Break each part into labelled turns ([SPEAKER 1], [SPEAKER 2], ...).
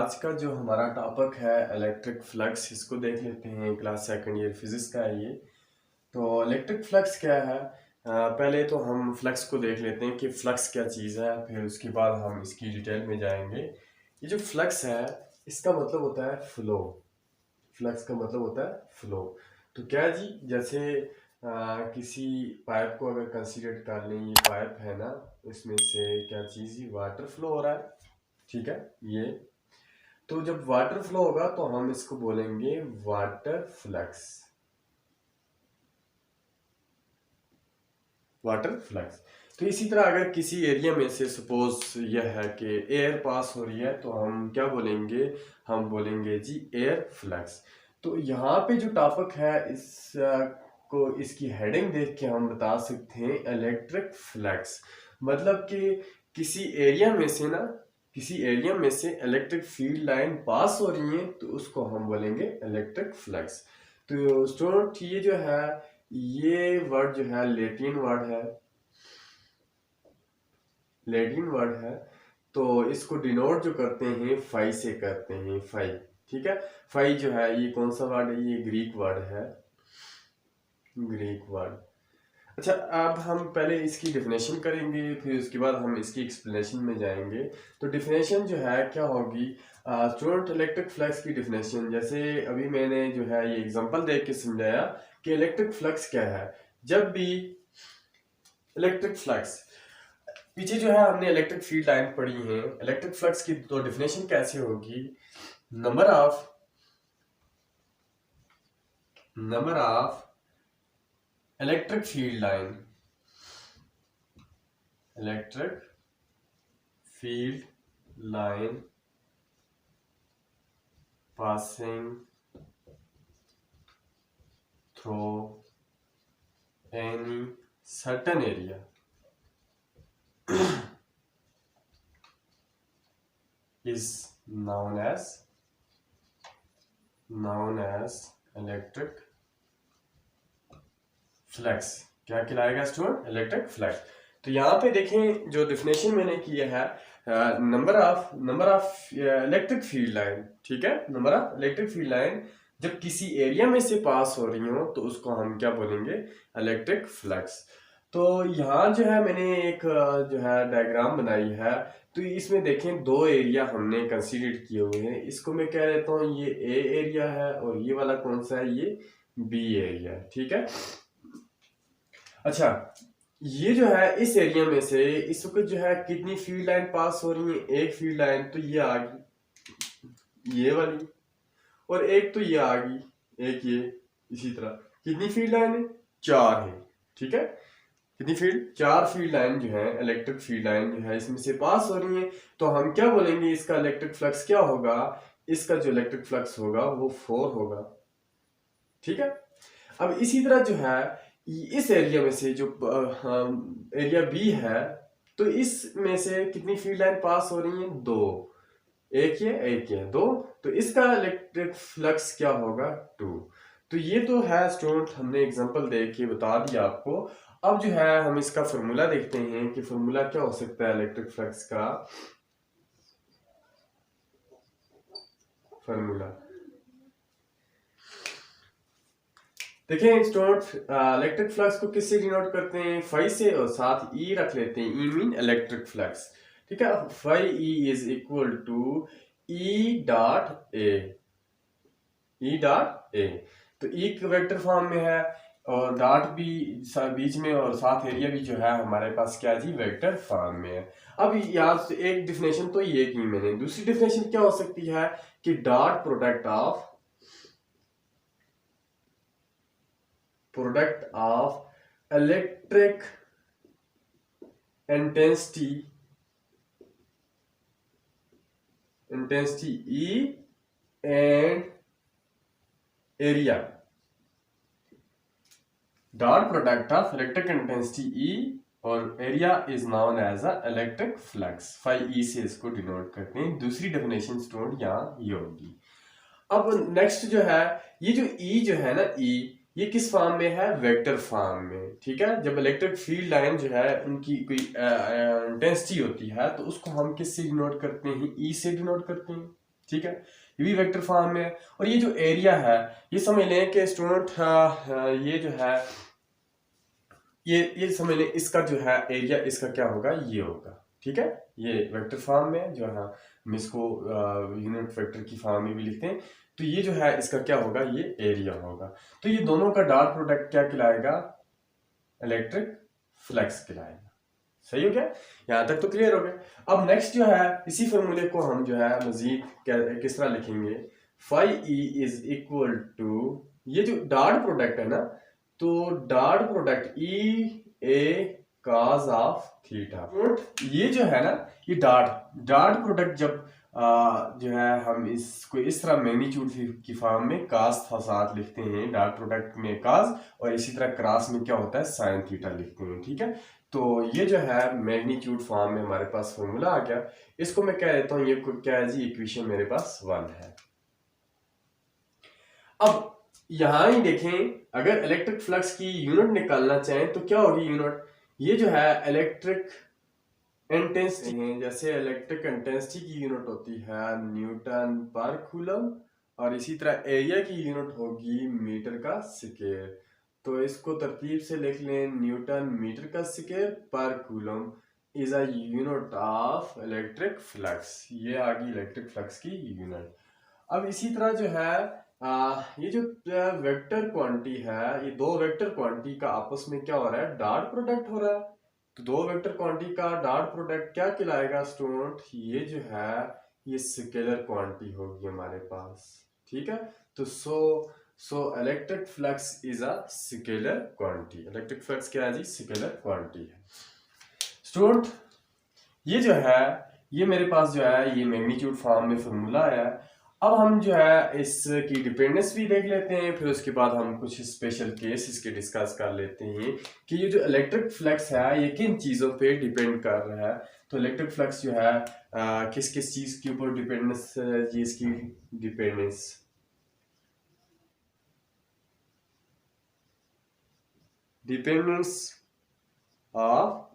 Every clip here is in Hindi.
[SPEAKER 1] आज का जो हमारा टॉपिक है इलेक्ट्रिक फ्लक्स, इसको देख लेते हैं। क्लास सेकंड ईयर फिजिक्स का है ये। तो इलेक्ट्रिक फ्लक्स क्या है? पहले तो हम फ्लक्स को देख लेते हैं कि फ्लक्स क्या चीज़ है, फिर उसके बाद हम इसकी डिटेल में जाएंगे। ये जो फ्लक्स है इसका मतलब होता है फ्लो। फ्लक्स का मतलब होता है फ्लो। तो क्या जी, जैसे किसी पाइप को अगर कंसीडर कर लें, ये पाइप है ना, इसमें से क्या चीज़, वाटर फ्लो हो रहा है, ठीक है। ये तो जब वाटर फ्लो होगा तो हम इसको बोलेंगे वाटर फ्लक्स। Water flux. तो इसी तरह अगर किसी एरिया में से सपोज यह है कि एयर पास हो रही है तो हम क्या बोलेंगे, हम बोलेंगे जी एयर फ्लक्स। तो यहाँ पे जो टॉपिक है इस को इसकी हेडिंग देख के हम बता सकते हैं इलेक्ट्रिक फ्लक्स। मतलब कि किसी एरिया में से ना, किसी एरिया में से इलेक्ट्रिक फील्ड लाइन पास हो रही है तो उसको हम बोलेंगे इलेक्ट्रिक फ्लक्स। तो स्टूडेंट ये जो है, ये वर्ड जो है लैटिन वर्ड है, लैटिन वर्ड है। तो इसको डिनोट जो करते हैं फाई से करते हैं, फाई, ठीक है। फाई जो है ये कौन सा वर्ड है? ये ग्रीक वर्ड है, ग्रीक वर्ड। अच्छा, अब हम पहले इसकी डेफिनेशन करेंगे, फिर उसके बाद हम इसकी एक्सप्लेनेशन में जाएंगे। तो डेफिनेशन जो है क्या होगी स्टूडेंट, इलेक्ट्रिक फ्लक्स की डेफिनेशन, जैसे अभी मैंने जो है ये एग्जांपल देख के समझाया कि इलेक्ट्रिक फ्लक्स क्या है। जब भी इलेक्ट्रिक फ्लक्स, पीछे जो है हमने इलेक्ट्रिक फील्ड लाइन पढ़ी है, इलेक्ट्रिक फ्लक्स की तो डेफिनेशन कैसे होगी, number of electric field line, electric field line passing through any certain area is known as electric flux। क्या कहलाएगा स्टूडेंट? Electric flux. तो यहाँ पे देखें जो डेफिनेशन मैंने किया है, number of electric field line, ठीक है। Number of electric field line जब किसी एरिया में से पास हो रही हो तो उसको हम क्या बोलेंगे? Electric flux. तो यहाँ जो है मैंने एक जो है डायग्राम बनाई है। तो इसमें देखें दो एरिया हमने कंसीडर किए हुए हैं। इसको मैं कह देता हूँ ये ए एरिया है और ये वाला कौन सा है? ये बी एरिया है, ठीक है। अच्छा, ये जो है इस एरिया में से इस वक्त जो है कितनी फील्ड लाइन पास हो रही है? एक फील्ड लाइन तो ये आ गई, ये वाली, और एक तो ये आ गई, एक ये। इसी तरह कितनी फील्ड लाइन है? चार है, ठीक है। कितनी फील्ड? चार फील्ड लाइन जो है, इलेक्ट्रिक फील्ड लाइन जो है इसमें से पास हो रही है। तो हम क्या बोलेंगे, इसका इलेक्ट्रिक फ्लक्स क्या होगा? इसका जो इलेक्ट्रिक फ्लक्स होगा वो 4 होगा, ठीक है। अब इसी तरह जो है इस एरिया में से जो एरिया बी है, तो इसमें से कितनी फील्ड लाइन पास हो रही है? दो, एक ये दो। तो इसका इलेक्ट्रिक फ्लक्स क्या होगा? 2। तो ये तो है स्टूडेंट, हमने एग्जांपल दे के बता दिया आपको। अब जो है हम इसका फॉर्मूला देखते हैं कि फॉर्मूला क्या हो सकता है इलेक्ट्रिक फ्लक्स का। फॉर्मूला देखिए स्टूडेंट, इलेक्ट्रिक फ्लक्स को किससे डिनोट करते हैं? फाई से, और साथ ई रख लेते हैं। ई मीन इलेक्ट्रिक फ्लक्स, ठीक है। Phi E is equal to E dot A, E dot A. तो ई वेक्टर फॉर्म में है और डॉट भी बीच में, और साथ एरिया भी जो है हमारे पास क्या जी, वेक्टर फॉर्म में है। अब यहाँ से एक डिफिनेशन तो ये की मैंने, दूसरी डिफिनेशन क्या हो सकती है कि dot product of electric intensity E and area, dot product of electric intensity E और area is known as a electric flux. Phi E से इसको डिनोट करते हैं। दूसरी डेफिनेशन स्टूडेंट यहाँ ये होगी। अब नेक्स्ट जो है, ये जो ई जो है ना, ई ये किस फॉर्म में है? वेक्टर फॉर्म में, ठीक है। जब इलेक्ट्रिक फील्ड लाइन जो है उनकी कोई इंटेंसिटी होती है तो उसको हम किससे डिनोट करते हैं? ई से डिनोट करते हैं, ठीक है, ये भी वेक्टर फॉर्म में है। और ये जो एरिया है ये समझ लें कि स्टूडेंट ये जो है ये समझ लें इसका जो है एरिया इसका क्या होगा, ये होगा। ठीक है, ये वेक्टर फॉर्म में जो है हम इसको यूनिट वेक्टर की फॉर्म में भी लिखते हैं। तो ये जो है इसका क्या होगा, ये एरिया होगा। तो ये दोनों का डॉट प्रोडक्ट क्या कहलाएगा, इलेक्ट्रिक फ्लक्स कहलाएगा। सही हो गया, यहां तक तो क्लियर हो गया। अब नेक्स्ट जो है इसी फॉर्मूले को हम जो है मजीद किस तरह लिखेंगे, phi E is equal to, ये जो डॉट प्रोडक्ट है ना, तो dot product E A cos of theta. ये जो है ना, ये डॉट प्रोडक्ट जब जो है हम इसको इस तरह मैग्नीट्यूड की फॉर्म में कास था साथ लिखते हैं, डॉट प्रोडक्ट में कास, और इसी तरह क्रॉस में क्या होता है, साइन थीटा लिखते हैं। ठीक है, तो ये जो है मैग्नीट्यूड फॉर्म में हमारे पास फॉर्मूला आ गया। इसको मैं कह देता हूं, ये क्या है जी, इक्वेशन मेरे पास 1 है। अब यहां ही देखें, अगर इलेक्ट्रिक फ्लक्स की यूनिट निकालना चाहें तो क्या होगी यूनिट, ये जो है इलेक्ट्रिक इंटेंसिटी है, जैसे इलेक्ट्रिक इंटेंसिटी की यूनिट होती है न्यूटन पर कूलम, और इसी तरह एरिया की यूनिट होगी मीटर का स्क्वायर। तो इसको तरतीब से लिख लें, न्यूटन मीटर का स्क्वायर पर coulomb is a unit of electric flux. ये आ गई इलेक्ट्रिक फ्लक्स की यूनिट। अब इसी तरह जो है ये जो वेक्टर क्वांटिटी है, ये दो वेक्टर क्वांटिटी का आपस में क्या हो रहा है, डॉट प्रोडक्ट हो रहा है। तो दो वेक्टर क्वांटिटी का डॉट प्रोडक्ट क्या कहलाएगा स्टूडेंट, ये जो है ये स्केलर क्वांटिटी होगी हमारे पास। ठीक है, तो so electric flux is a scalar quantity. Electric flux क्या है जी, स्केलर क्वांटिटी है स्टूडेंट। ये जो है ये मेरे पास जो है ये मैग्नीट्यूड फॉर्म में फॉर्मूला है। अब हम जो है इसकी डिपेंडेंस भी देख लेते हैं, फिर उसके बाद हम कुछ स्पेशल केस इसके डिस्कस कर लेते हैं कि ये जो इलेक्ट्रिक फ्लक्स है ये किन चीज़ों पे डिपेंड कर रहा है। तो इलेक्ट्रिक फ्लक्स जो है किस किस चीज़ के ऊपर डिपेंडेंस, ये इसकी dependence, dependence of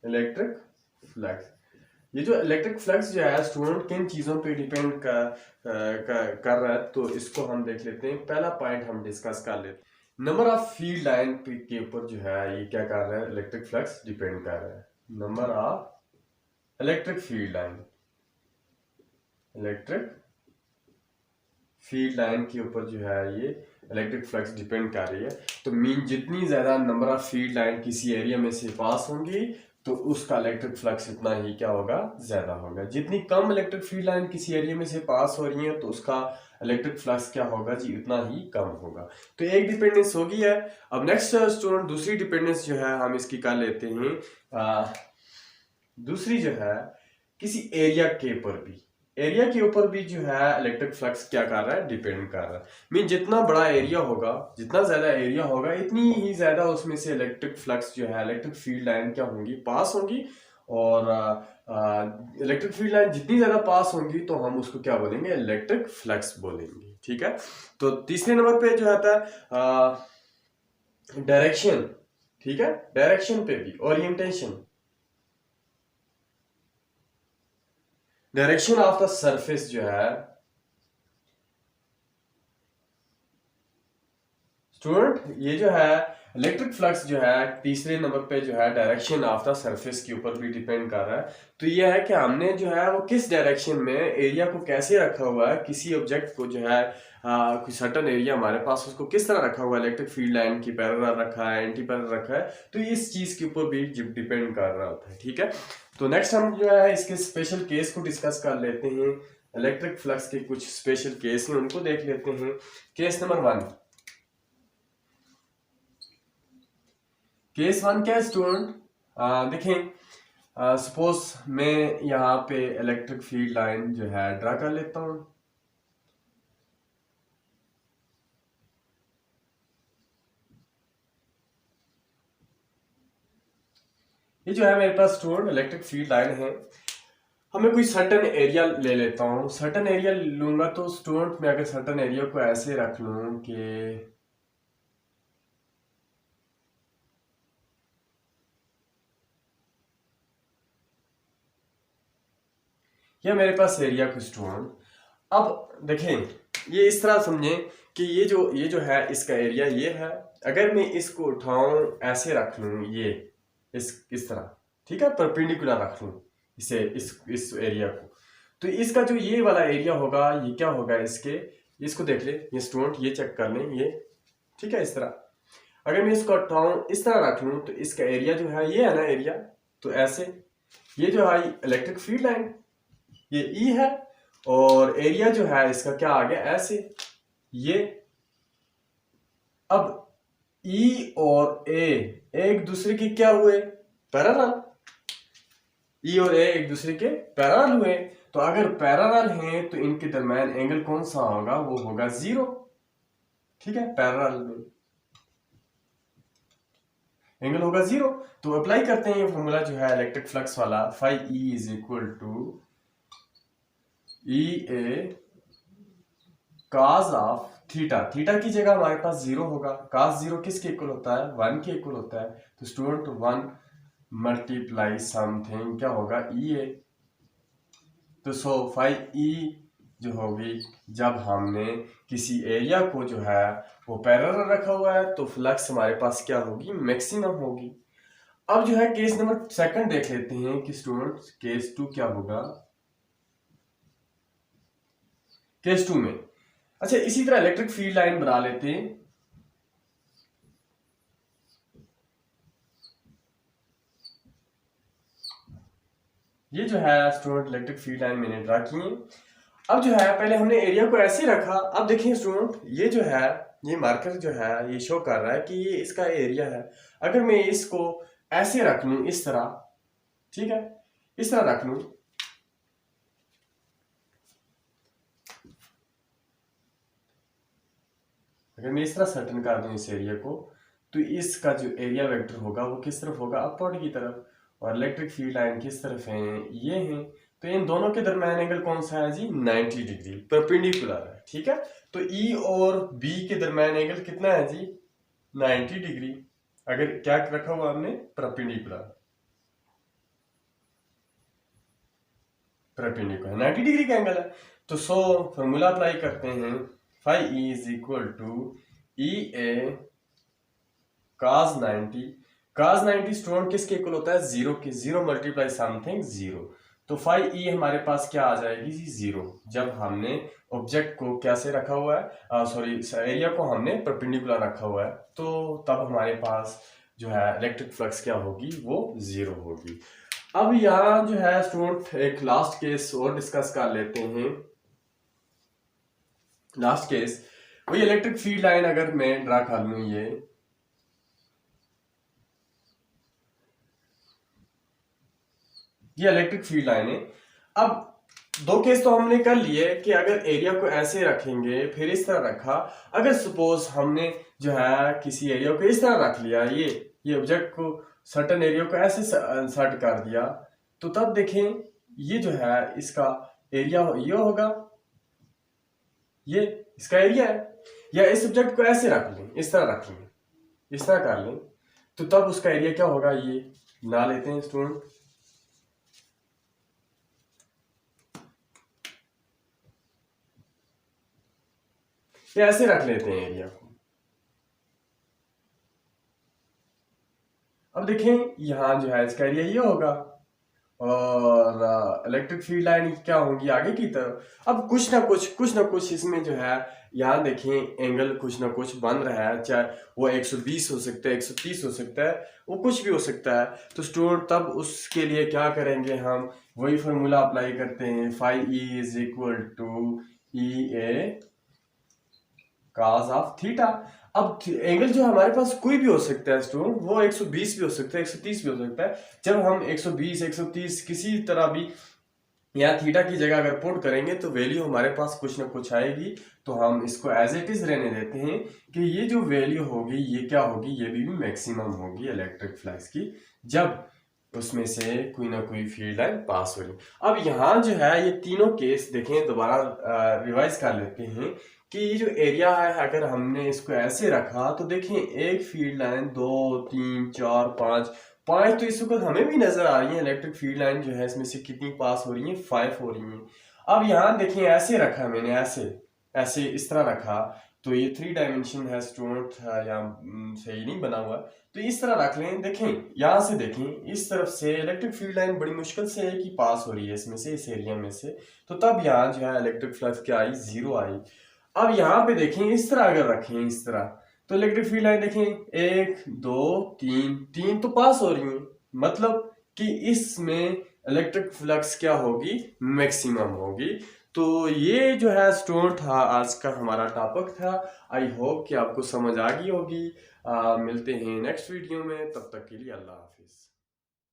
[SPEAKER 1] electric flux. ये जो इलेक्ट्रिक फ्लक्स जो है स्टूडेंट किन चीज़ों पे डिपेंड कर रहा है, तो इसको हम देख लेते हैं। पहला पॉइंट हम डिस्कस कर लेते हैं, नंबर ऑफ फील्ड लाइन के ऊपर जो है ये क्या कर रहा है, इलेक्ट्रिक फ्लक्स डिपेंड कर रहा है। Number of electric field line, electric field line के ऊपर जो है ये इलेक्ट्रिक फ्लक्स डिपेंड कर रही है। तो मीन जितनी ज्यादा नंबर ऑफ फील्ड लाइन किसी एरिया में से पास होंगी तो उसका इलेक्ट्रिक फ्लक्स इतना ही क्या होगा, ज्यादा होगा। जितनी कम इलेक्ट्रिक फील्ड लाइन किसी एरिया में से पास हो रही है तो उसका इलेक्ट्रिक फ्लक्स क्या होगा जी, उतना ही कम होगा। तो एक डिपेंडेंस होगी है। अब नेक्स्ट स्टूडेंट दूसरी डिपेंडेंस जो है हम इसकी कर लेते हैं। दूसरी जो है किसी एरिया के ऊपर भी, एरिया के ऊपर भी जो है इलेक्ट्रिक फ्लक्स क्या कर रहा है, डिपेंड कर रहा है। मीन जितना बड़ा एरिया होगा, जितना ज्यादा एरिया होगा इतनी ही ज्यादा उसमें से इलेक्ट्रिक फ्लक्स जो है, इलेक्ट्रिक फील्ड लाइन क्या होंगी, पास होंगी। और इलेक्ट्रिक फील्ड लाइन जितनी ज्यादा पास होंगी तो हम उसको क्या बोलेंगे, इलेक्ट्रिक फ्लक्स बोलेंगे। ठीक है, तो तीसरे नंबर पे जो आता है डायरेक्शन। ठीक है, डायरेक्शन पे भी orientation, direction of the surface जो है स्टूडेंट, ये जो है इलेक्ट्रिक फ्लक्स जो है तीसरे नंबर पे जो है डायरेक्शन ऑफ द सरफेस के ऊपर भी डिपेंड कर रहा है। तो ये है कि हमने जो है वो किस डायरेक्शन में एरिया को कैसे रखा हुआ है, किसी ऑब्जेक्ट को जो है कोई सर्टन एरिया हमारे पास उसको किस तरह रखा हुआ है, इलेक्ट्रिक फील्ड लाइन की पैरेलल रखा है, एंटी पैरेलल रखा है, तो इस चीज के ऊपर भी डिपेंड कर रहा होता है। ठीक है, तो नेक्स्ट हम जो है इसके स्पेशल केस को डिस्कस कर लेते हैं। इलेक्ट्रिक फ्लक्स के कुछ स्पेशल केस हैं उनको देख लेते हैं। केस नंबर 1, केस 1 क्या है स्टूडेंट, देखें सपोज मैं यहाँ पे इलेक्ट्रिक फील्ड लाइन जो है ड्रा कर लेता हूँ। ये जो है मेरे पास स्टूडेंट इलेक्ट्रिक फील्ड लाइन है। हमें कोई सर्टन एरिया ले लेता हूँ, सर्टन एरिया लूंगा तो स्टूडेंट मैं अगर सर्टन एरिया को ऐसे रख लूँ कि यह मेरे पास एरिया को स्टूडेंट। अब देखें ये इस तरह समझें कि ये जो है इसका एरिया ये है। अगर मैं इसको उठाऊं ऐसे रख लूं, ये इस तरह, ठीक है, परपेंडिकुलर रख लूं इसे, इस एरिया को, तो इसका जो ये वाला एरिया होगा ये क्या होगा इसको देख ले ये स्टूडेंट, ये चेक कर लें ये, ठीक है। इस तरह अगर मैं इसको उठाऊं इस तरह रख लूं तो इसका एरिया जो है ये है ना एरिया, तो ऐसे ये जो है इलेक्ट्रिक फील्ड लाइन ये ई है, और एरिया जो है इसका क्या आ गया ऐसे ये। अब ई और ए एक दूसरे के क्या हुए, पैरेलल। ई और ए एक दूसरे के पैरेलल हुए, तो अगर पैरेलल हैं तो इनके दरमियान एंगल कौन सा होगा, वो होगा 0, ठीक है। पैरेलल में एंगल होगा 0। तो अप्लाई करते हैं ये फॉर्मूला जो है इलेक्ट्रिक फ्लक्स वाला, phi E is equal to E A cos of theta. Theta की जगह हमारे पास 0 होगा। cos 0 किसके इक्वल होता है, 1 के इक्वल होता है। तो स्टूडेंट 1 मल्टीप्लाई समथिंग क्या होगा ई ए। तो सो फाई ई जो होगी, जब हमने किसी एरिया को जो है वो पैरेलल रखा हुआ है तो फ्लक्स हमारे पास क्या होगी, मैक्सिमम होगी। अब जो है केस नंबर सेकंड देख लेते हैं कि स्टूडेंट केस 2 क्या होगा। केस 2 में अच्छा इसी तरह इलेक्ट्रिक फील्ड लाइन बना लेते हैं। ये जो है स्टूडेंट इलेक्ट्रिक फील्ड लाइन मैंने ड्रा की है। अब जो है पहले हमने एरिया को ऐसे रखा। अब देखिए स्टूडेंट ये जो है ये मार्कर जो है ये शो कर रहा है कि ये इसका एरिया है। अगर मैं इसको ऐसे रख लूं इस तरह, ठीक है, इस तरह रख लूं, अगर मैं इस तरह सर्टन कर दूं इस एरिया को, तो इसका जो एरिया वेक्टर होगा वो किस तरफ होगा, अपवर्ड की तरफ। और इलेक्ट्रिक फील्ड लाइन किस तरफ है, ये है। तो इन दोनों के दरमियान एंगल कौन सा है जी, 90 डिग्री, परपेंडिकुलर है, ठीक है। तो ई और बी के दरमियान एंगल कितना है जी, 90 डिग्री। अगर क्या रखा हुआ हमने, परपेंडिकुलर, 90 डिग्री का एंगल है। तो सो फॉर्मूला अप्लाई करते हैं, phi E is equal to E A cos 90। cos 90 student किसके इक्वल होता है, 0 के। 0 मल्टीप्लाई समथिंग 0। तो फाई ई हमारे पास क्या आ जाएगी जी, 0। जब हमने ऑब्जेक्ट को कैसे रखा हुआ है, सॉरी एरिया को हमने परपेंडिकुलर रखा हुआ है, तो तब हमारे पास जो है इलेक्ट्रिक फ्लक्स क्या होगी, वो 0 होगी। अब यहाँ जो है स्टूडेंट एक लास्ट केस और डिस्कस कर लेते हैं। लास्ट केस वही इलेक्ट्रिक फील्ड लाइन अगर मैं ड्रा कर लूं, ये इलेक्ट्रिक फील्ड लाइन है। अब दो केस तो हमने कर लिए कि अगर एरिया को ऐसे रखेंगे, फिर इस तरह रखा। अगर सपोज हमने जो है किसी एरिया को इस तरह रख लिया, ये ऑब्जेक्ट को सर्टेन एरिया को ऐसे सर्ट कर दिया, तो तब देखें ये जो है इसका एरिया ये होगा, ये इसका एरिया है। या इस ऑब्जेक्ट को ऐसे रख लें, इस तरह रख लें, इस तरह कर लें, तो तब उसका एरिया क्या होगा, ये ना लेते हैं स्टूडेंट, ये ऐसे रख लेते हैं एरिया को। अब देखें यहां जो है इसका एरिया ये होगा, और इलेक्ट्रिक फील्ड लाइन क्या होगी आगे की तरफ। अब कुछ ना कुछ इसमें जो है, यहाँ देखें एंगल कुछ ना कुछ बन रहा है, चाहे वो 120 हो सकता है, 130 हो सकता है, वो कुछ भी हो सकता है। तो स्टूडेंट तब उसके लिए क्या करेंगे, हम वही फॉर्मूला अप्लाई करते हैं, phi E is equal to E A cos of theta. अब एंगल जो हमारे पास कोई भी हो सकता है स्टूडेंट, वो 120 भी हो सकता है, 130 भी हो सकता है। जब हम 120 130 किसी तरह भी या थीटा की जगह अगर पुट करेंगे तो वैल्यू हमारे पास कुछ ना कुछ आएगी। तो हम इसको एज इट इज रहने देते हैं कि ये जो वैल्यू होगी ये क्या होगी, ये भी मैक्सिमम होगी इलेक्ट्रिक फ्लक्स की, जब उसमें से कोई ना कोई फील्ड लाइन पास हो रही। अब यहाँ जो है ये तीनों केस देखें, दोबारा रिवाइज कर लेते हैं कि ये जो एरिया है अगर हमने इसको ऐसे रखा तो देखें एक फील्ड लाइन 2 3 4 5 5 तो इस वक्त हमें भी नजर आ रही है, इलेक्ट्रिक फील्ड लाइन जो है इसमें से कितनी पास हो रही है, 5 हो रही है। अब यहाँ देखें ऐसे रखा मैंने, ऐसे ऐसे इस तरह रखा, तो ये 3 डायमेंशन है स्टूडेंट, या सही नहीं बना हुआ, तो इस तरह रख लें। देखें यहाँ से, देखें इस तरफ से इलेक्ट्रिक फील्ड लाइन बड़ी मुश्किल से है कि पास हो रही है इसमें से, इस एरिया में से, तो तब यहाँ जो है इलेक्ट्रिक फ्लक्स क्या आई, 0 आई। अब यहाँ पे देखें इस तरह अगर रखें इस तरह, तो इलेक्ट्रिक फील्ड लाइन देखें 1 2 3, 3 तो पास हो रही है, मतलब कि इसमें इलेक्ट्रिक फ्लक्स क्या होगी, मैक्सिमम होगी। तो ये जो है स्टूडेंट था आज का हमारा टॉपिक था। आई होप कि आपको समझ आ गई होगी। मिलते हैं नेक्स्ट वीडियो में, तब तक के लिए अल्लाह हाफिज।